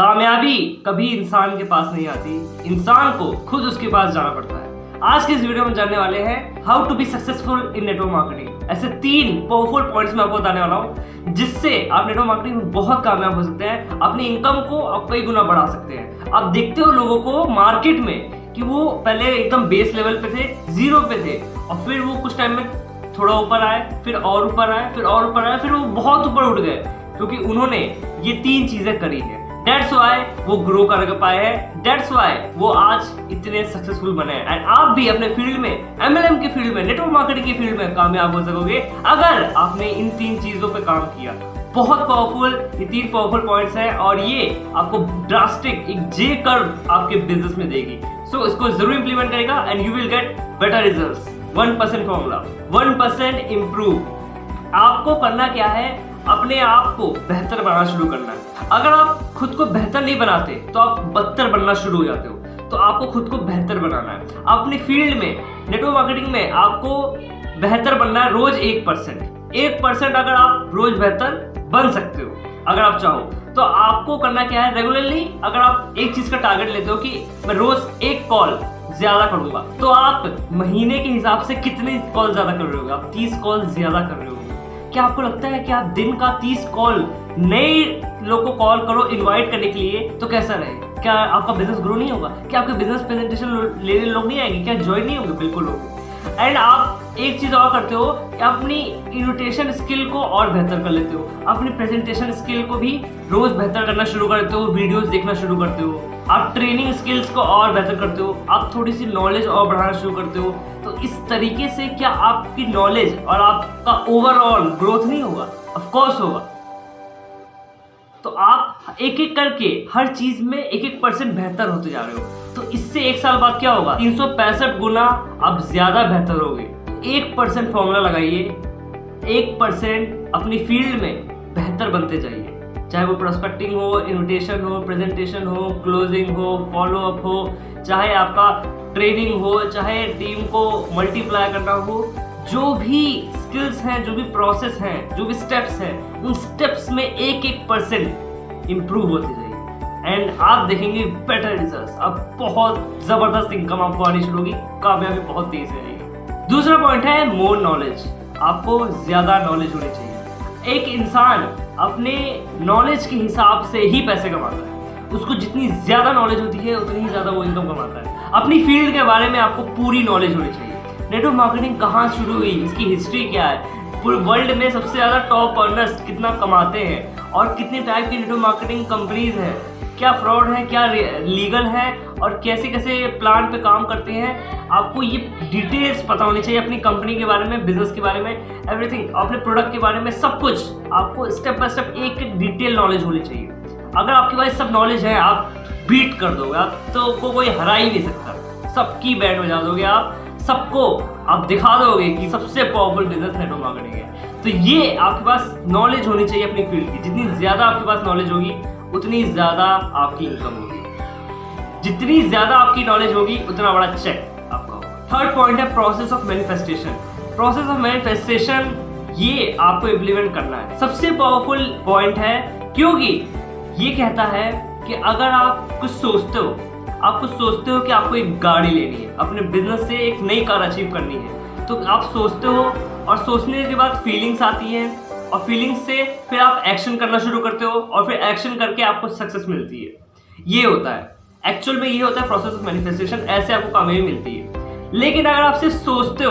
कामयाबी कभी इंसान के पास नहीं आती, इंसान को खुद उसके पास जाना पड़ता है। आज के इस वीडियो में जानने वाले हैं how to be successful in network marketing. ऐसे 3 पावरफुल पॉइंट्स मैं आपको बताने वाला हूँ जिससे आप नेटवर्क मार्केटिंग में बहुत कामयाब हो सकते हैं, अपनी इनकम को आप कई गुना बढ़ा सकते हैं। आप देखते हो लोगों को मार्केट में कि वो पहले एकदम बेस लेवल पे थे, जीरो पे थे, और फिर वो कुछ टाइम में थोड़ा ऊपर आए, फिर और ऊपर आए, फिर और ऊपर आए, फिर वो बहुत ऊपर उठ गए क्योंकि उन्होंने ये 3 चीजें करी है। That's why वो ग्रो कर पाए हैं, That's why वो आज इतने सक्सेसफुल बने हैं। एंड आप भी अपने फील्ड में, MLM के फील्ड में, नेटवर्क मार्केटिंग की फील्ड में कामयाब हो सकोगे अगर आपने इन 3 चीजों पे काम किया। बहुत पावरफुल ये 3 पावरफुल पॉइंट्स हैं और ये आपको ड्रास्टिक एक जे कर्व आपके बिजनेस में देगी। सो इसको जरूर इंप्लीमेंट करेगा and you will get better results. 1% formula, 1% improve. आपको करना क्या है, अपने आप को बेहतर बनाना शुरू करना है। अगर आप खुद को बेहतर नहीं बनाते तो आप बदतर बनना शुरू हो जाते हो। तो आपको खुद को बेहतर बनाना है। अपनी फील्ड में, नेटवर्क मार्केटिंग में आपको बेहतर बनना है रोज 1%। अगर आप रोज बेहतर बन सकते हो, अगर आप चाहो तो आपको करना क्या है, रेगुलरली अगर आप एक चीज का टारगेट लेते हो कि मैं रोज 1 कॉल ज्यादा करूंगा, तो आप महीने के हिसाब से कितने कॉल ज्यादा कर रहे हो? आप 30 कॉल ज्यादा कर रहे हो। क्या आपको लगता है कि आप दिन का 30 कॉल नए लोगों को कॉल करो इनवाइट करने के लिए तो कैसा रहेगा? क्या आपका बिजनेस ग्रो नहीं होगा? क्या आपके बिजनेस प्रेजेंटेशन लेने लोग नहीं आएंगे? क्या ज्वाइन नहीं होंगे? बिल्कुल होंगे। एंड आप एक चीज और करते हो कि अपनी इन्विटेशन स्किल को और बेहतर कर लेते हो, अपनी प्रेजेंटेशन स्किल को भी रोज बेहतर करना शुरू करते हो, वीडियोस देखना शुरू करते हो, आप ट्रेनिंग स्किल्स को और बेहतर करते हो, आप थोड़ी सी नॉलेज और बढ़ाना शुरू करते हो। तो इस तरीके से क्या आपकी नॉलेज और आपका ओवरऑल ग्रोथ नहीं होगा? ऑफ कोर्स होगा। तो आप एक एक करके हर चीज में 1% बेहतर होते जा रहे हो। तो इससे 1 साल बाद क्या होगा? 365 गुना आप ज्यादा बेहतर होगे। 1% फॉर्मूला लगाइए, 1% अपनी फील्ड में बेहतर बनते जाइए, चाहे वो प्रोस्पेक्टिंग हो, इन्विटेशन हो, प्रेजेंटेशन हो, क्लोजिंग हो, फॉलो अप हो, चाहे आपका ट्रेनिंग हो, चाहे टीम को मल्टीप्लाई करना हो। जो भी स्किल्स हैं, जो भी प्रोसेस हैं, जो भी स्टेप्स हैं, उन स्टेप्स में 1% इम्प्रूव होते जाइए एंड आप देखेंगे बेटर रिजल्ट्स। अब बहुत जबरदस्त इनकम आपको आनी शुरू होगी, कामयाबी बहुत तेज से आएगी। दूसरा पॉइंट है मोर नॉलेज। आपको ज्यादा नॉलेज होनी चाहिए। एक इंसान अपने नॉलेज के हिसाब से ही पैसे कमाता है। उसको जितनी ज्यादा नॉलेज होती है उतनी ही ज्यादा वो इनकम कमाता है। अपनी फील्ड के बारे में आपको पूरी नॉलेज होनी चाहिए। नेटवर्क मार्केटिंग कहाँ शुरू हुई, इसकी हिस्ट्री क्या है, पूरे वर्ल्ड में सबसे ज्यादा टॉप अर्नर्स कितना कमाते हैं और कितने टाइप की नेटवर्क मार्केटिंग कंपनीज हैं, क्या फ्रॉड है, क्या लीगल है और कैसे कैसे प्लान पे काम करते हैं। आपको ये डिटेल्स पता होनी चाहिए अपनी कंपनी के बारे में, बिजनेस के बारे में, एवरीथिंग, अपने प्रोडक्ट के बारे में, सब कुछ आपको स्टेप बाय स्टेप एक डिटेल नॉलेज होनी चाहिए। अगर आपके पास सब नॉलेज है, आप बीट कर दोगे, आप तो कोई हरा ही नहीं सकता, सबकी बैंड बजा दोगे आप, सबको आप दिखा दोगे कि सबसे पावरफुल बिजनेस नेटवर्क मार्केटिंग है। तो ये आपके पास नॉलेज होनी चाहिए अपनी फील्ड की। जितनी ज्यादा आपके पास नॉलेज होगी उतनी ज्यादा आपकी इनकम होगी। जितनी ज्यादा आपकी नॉलेज होगी उतना बड़ा चेक आपका होगा। थर्ड पॉइंट है process of manifestation. Process of manifestation ये आपको इम्प्लीमेंट करना है। सबसे पावरफुल पॉइंट है क्योंकि ये कहता है कि अगर आप कुछ सोचते हो, कि आपको एक गाड़ी लेनी है, अपने बिजनेस से एक नई कार अचीव करनी है, तो आप सोचते हो और सोचने के बाद फीलिंग्स आती है और फीलिंग्स से फिर आप एक्शन करना शुरू करते हो और फिर एक्शन करके आपको सक्सेस मिलती है। ये होता है एक्चुअल में, ये होता है प्रोसेस ऑफ मैनिफेस्टेशन। ऐसे आपको कामयाबी मिलती है। लेकिन अगर आप सिर्फ सोचते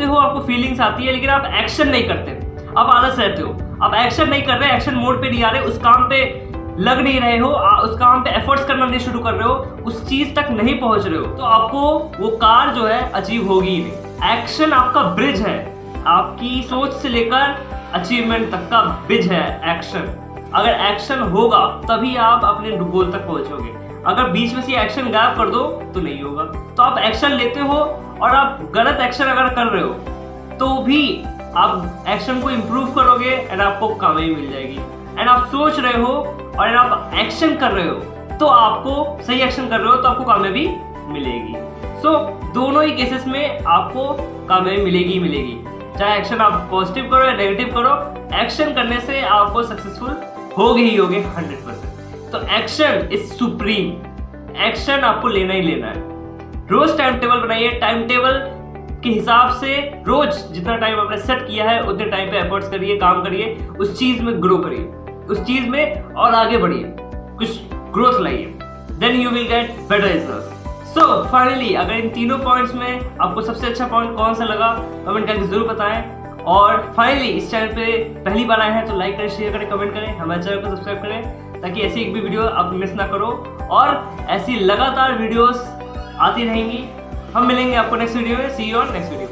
हो आपको फीलिंग्स आती है लेकिन आप एक्शन नहीं करते, आप आलस रहते हो, आप एक्शन नहीं कर रहे, एक्शन मोड पे नहीं आ रहे, उस काम पे लग नहीं रहे हो, उस काम पे एफर्ट्स करना नहीं शुरू कर रहे हो, उस चीज तक नहीं पहुंच रहे हो, तो आपको वो कार जो है अचीव होगी ही नहीं। एक्शन आपका ब्रिज है, आपकी सोच से लेकर अचीवमेंट तक का ब्रिज है एक्शन। अगर एक्शन होगा तभी आप अपने गोल तक पहुंचोगे। अगर बीच में से एक्शन गायब कर दो तो नहीं होगा। तो आप एक्शन लेते हो और आप गलत एक्शन अगर कर रहे हो तो भी आप एक्शन को इम्प्रूव करोगे एंड आपको कामयाबी मिल जाएगी। एंड आप सोच रहे हो और आप एक्शन कर रहे हो तो आपको सही एक्शन कर रहे हो तो आपको कामयाबी मिलेगी। सो दोनों ही केसेस में आपको कामयाबी मिलेगी ही मिलेगी। चाहे एक्शन आप पॉजिटिव करो या नेगेटिव करो, एक्शन करने से आपको सक्सेसफुल होगे ही होगे 100%। तो एक्शन इज सुप्रीम, एक्शन आपको लेना ही लेना है। रोज टाइम टेबल बनाइए, टाइम टेबल के हिसाब से रोज जितना टाइम आपने सेट किया है उतने टाइम पे एफर्ट्स करिए, काम करिए, उस चीज में ग्रो करिए, उस चीज में और आगे बढ़िए, कुछ ग्रोथ लाइए, then you will get better results. So finally अगर इन तीनों पॉइंट्स में आपको सबसे अच्छा पॉइंट कौन सा लगा कमेंट करके जरूर बताएं। और फाइनली इस चैनल पे पहली बार आए हैं तो लाइक करें, शेयर करें, कमेंट करें, हमारे चैनल को सब्सक्राइब करें ताकि ऐसी एक भी वीडियो आप मिस ना करो और ऐसी लगातार वीडियोस आती रहेंगी। हम मिलेंगे आपको नेक्स्ट वीडियो में। सी यू ऑन नेक्स्ट वीडियो।